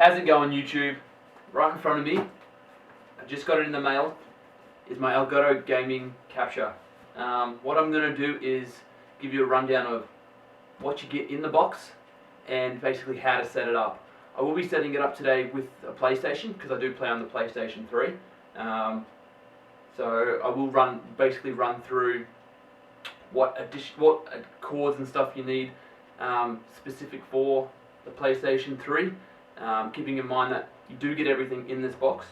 How's it going, YouTube? Right in front of me, I just got it in the mail, is my Elgato Game Capture. What I'm going to do is give you a rundown of what you get in the box and basically how to set it up. I will be setting it up today with a PlayStation because I do play on the PlayStation 3. So I will basically run through what cords and stuff you need specific for the PlayStation 3. Keeping in mind that you do get everything in this box.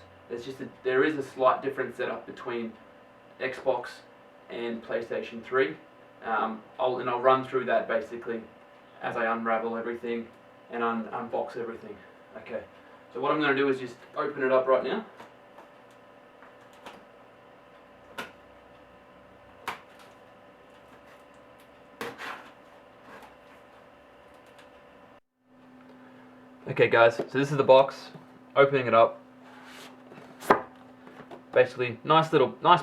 There is a slight different setup between Xbox and PlayStation 3. I'll run through that basically as I unravel everything and unbox everything. Okay, so what I'm going to do is just open it up right now. Okay guys, so this is the box, opening it up. Basically, nice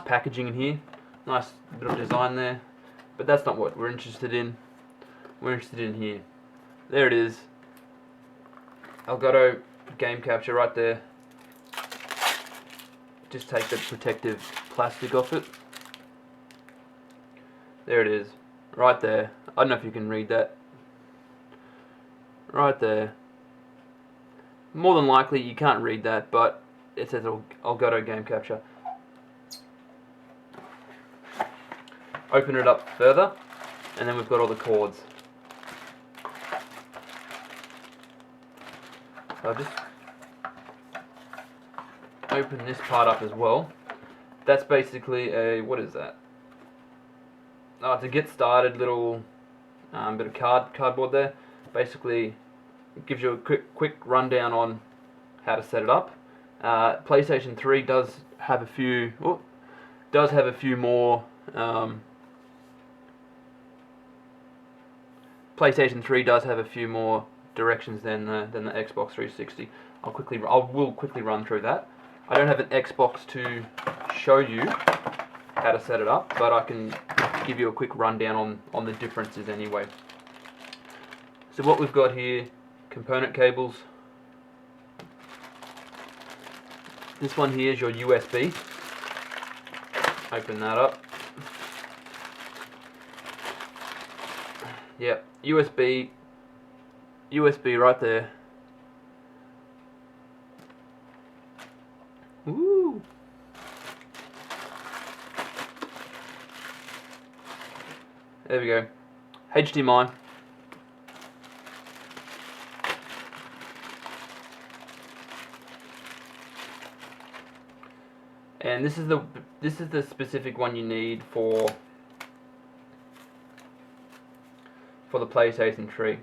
packaging in here, nice bit of design there, but that's not what we're interested in. We're interested in here. There it is, Elgato Game Capture right there. Just take the protective plastic off it. There it is, right there. I don't know if you can read that. Right there. More than likely you can't read that, but it says Elgato Game Capture. Open it up further, and then we've got all the cords. So I'll just open this part up as well. That's basically a, what is that? Oh, it's a get started little bit of cardboard there. More it gives you a quick rundown on how to set it up. PlayStation 3 does have a few more. PlayStation 3 does have a few more directions than the Xbox 360. I will quickly run through that. I don't have an Xbox to show you how to set it up, but I can give you a quick rundown on the differences anyway. So what we've got here, component cables. This one here is your USB. Open that up. Yep, USB right there. Woo! There we go. HDMI. And this is the specific one you need for the PlayStation 3.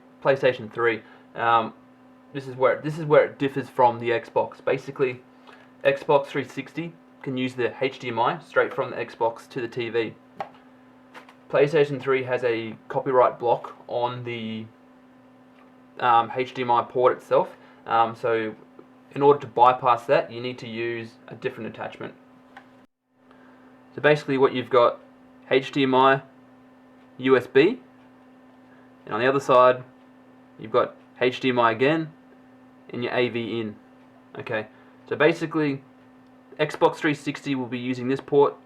This is where it differs from the Xbox. Basically, Xbox 360 can use the HDMI straight from the Xbox to the TV. PlayStation 3 has a copyright block on the HDMI port itself. So in order to bypass that, you need to use a different attachment. So basically what you've got, HDMI, USB, and on the other side you've got HDMI again and your AV in. Okay, so basically Xbox 360 will be using this port,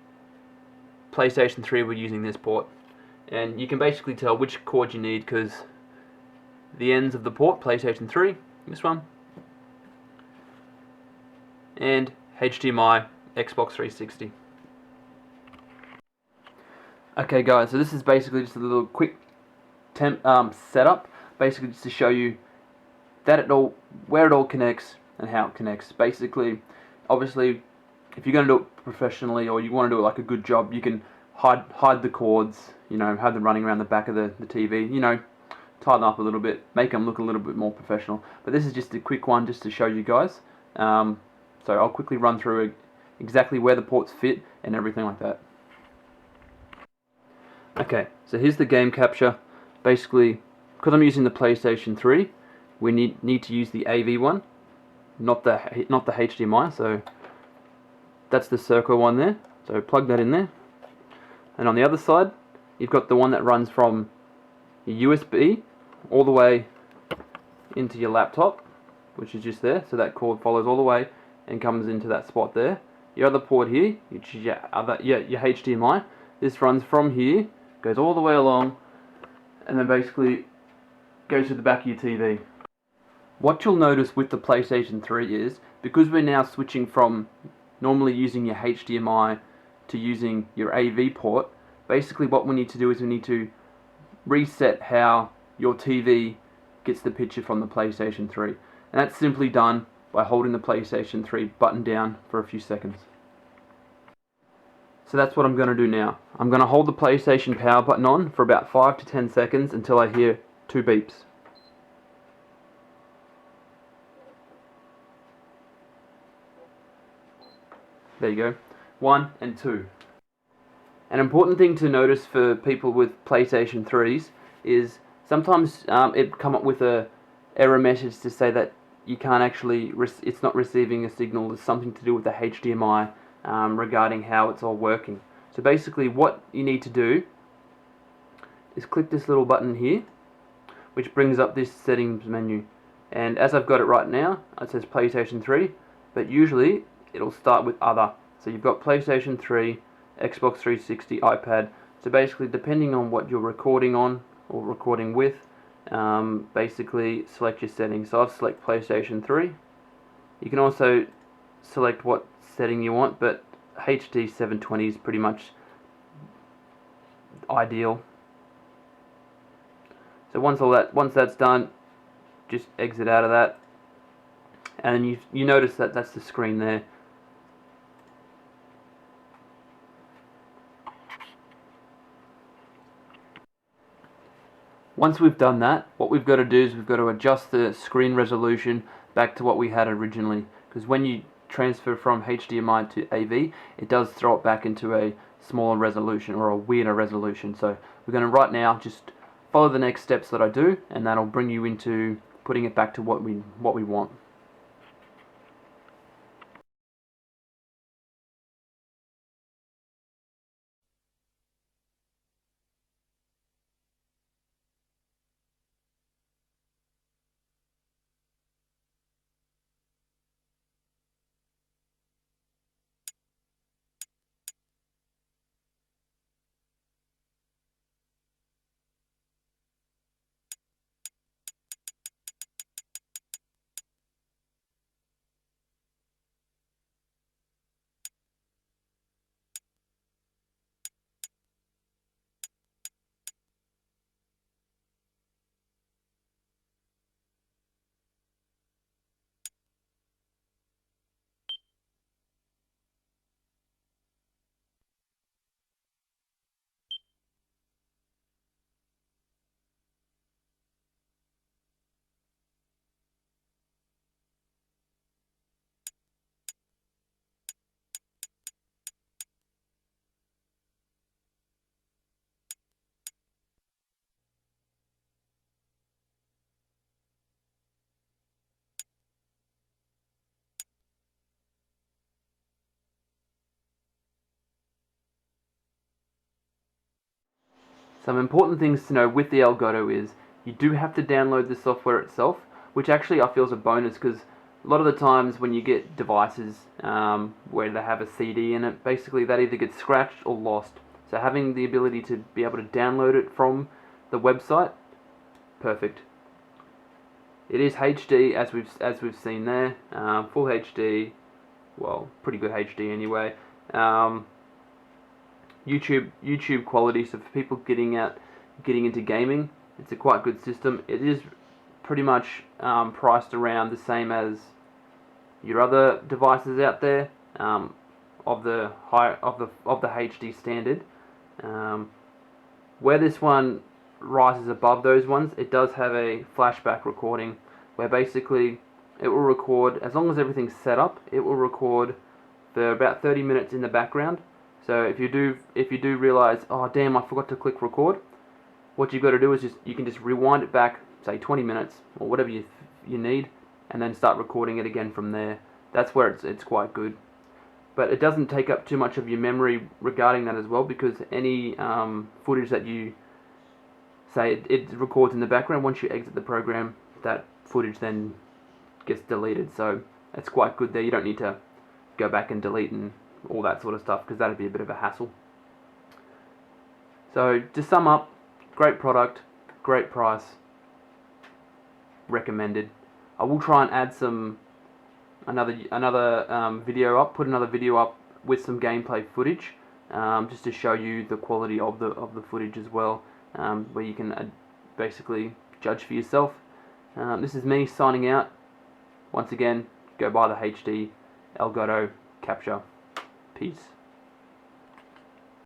PlayStation 3 will be using this port, and you can basically tell which cord you need because the ends of the port, PlayStation 3, this one, and HDMI, Xbox 360. Okay guys, so this is basically just a little quick setup, basically just to show you that where it all connects and how it connects. Basically, obviously, if you're going to do it professionally or you want to do it like a good job, you can hide the cords, you know, have them running around the back of the TV, you know, tie them up a little bit, make them look a little bit more professional. But this is just a quick one just to show you guys. So I'll quickly run through exactly where the ports fit and everything like that. Okay, so here's the game capture. Basically, because I'm using the PlayStation 3, we need to use the AV one, not the HDMI. So that's the circle one there. So plug that in there. And on the other side, you've got the one that runs from your USB all the way into your laptop. which is just there, so that cord follows all the way and comes into that spot there. Your other port here, which is your HDMI, this runs from here, goes all the way along, and then basically goes to the back of your TV. What you'll notice with the PlayStation 3 is, because we're now switching from normally using your HDMI to using your AV port, basically what we need to do is we need to reset how your TV gets the picture from the PlayStation 3. And that's simply done by holding the PlayStation 3 button down for a few seconds. So that's what I'm going to do now. I'm going to hold the PlayStation power button on for about 5 to 10 seconds until I hear 2 beeps. There you go. 1 and 2. An important thing to notice for people with PlayStation 3s is sometimes it come up with a error message to say that you can't actually, it's not receiving a signal. There's something to do with the HDMI regarding how it's all working. So basically what you need to do is click this little button here, which brings up this settings menu. And as I've got it right now, it says PlayStation 3, but usually it'll start with other. So you've got PlayStation 3, Xbox 360, iPad. So basically, depending on what you're recording on or recording with, basically select your settings. So I've select PlayStation 3. You can also select what setting you want, but HD 720 is pretty much ideal. So once that's done, just exit out of that, and you notice that that's the screen there. Once we've done that, what we've got to do is we've got to adjust the screen resolution back to what we had originally, because when you transfer from HDMI to AV, it does throw it back into a smaller resolution or a weirder resolution. So we're going to right now just follow the next steps that I do, and that'll bring you into putting it back to what we want. Some important things to know with the Elgato is you do have to download the software itself, which actually I feel is a bonus, because a lot of the times when you get devices where they have a CD in it, basically that either gets scratched or lost. So having the ability to be able to download it from the website, perfect. It is HD as we've seen there, full HD, well, pretty good HD anyway. YouTube quality, so for people getting into gaming, it's a quite good system. It is pretty much priced around the same as your other devices out there, of the HD standard. Where this one rises above those ones, it does have a flashback recording, where basically it will record, as long as everything's set up, it will record for about 30 minutes in the background. So if you do realize, oh damn, I forgot to click record, what you've got to do is you can just rewind it back, say 20 minutes or whatever you need, and then start recording it again from there. That's where it's quite good. But it doesn't take up too much of your memory regarding that as well, because any footage that you say it records in the background, once you exit the program, that footage then gets deleted. So it's quite good there. You don't need to go back and delete and all that sort of stuff, because that'd be a bit of a hassle. So to sum up, great product, great price, recommended. I will try and add another video up, put another video up with some gameplay footage, just to show you the quality of the footage as well, where you can basically judge for yourself. This is me signing out. Once again, go buy the HD Elgato Capture. Peace.